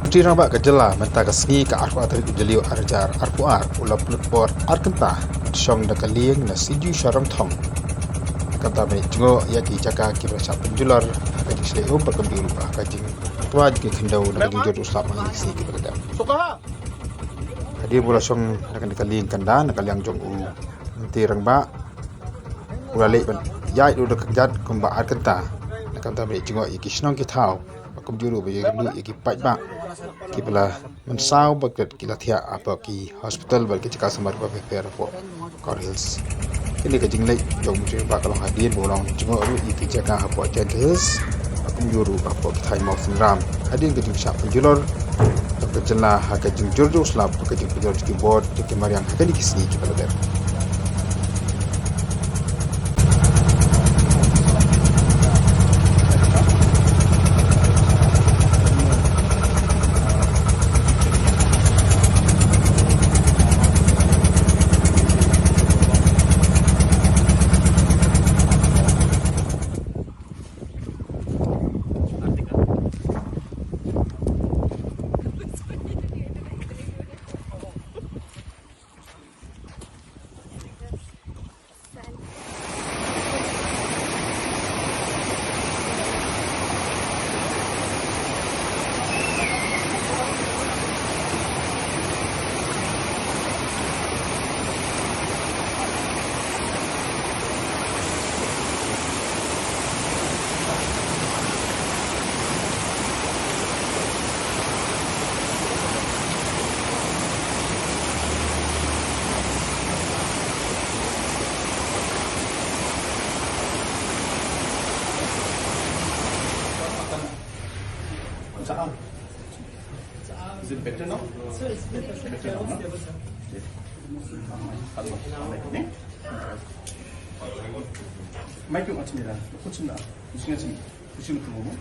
Menteri Rambak Kejela mentah kesngi ke arfu atari ujeliu arjar arfu ulah pulut bor arkentah syong da kalieng na siju syarang thong kata me jengo ya ki jaka ki rasa penjular kaji seleo berkembang lupa kaji tua di kendau na kaji jodoh selama isi ki berada hadir bola syong akan dikalieng kanda na kaliang jong menteri Rambak ulah le ya itu dak jat kumba arkentah na kata me jengo ya ki snong ki thau kum juru be lu ki pai ba ki bela mensau baget ki lathia apa ki hospital bal ki cika samar ba prepare for Cor Hills kini ka jinglai jong mungkin ba kalau hadir bolong cuma ru ki cika apa jantes kum juru apa ki thai mau sinram hadir ke jing sap penjulur ke jela ha ke jing juru slap ke jing penjulur ki board ki mariang kali ki sini ki bela Is it better now? So it's better now. 마이크 맞춥니다. 고친다. 무슨 지 무슨 그 뭐고?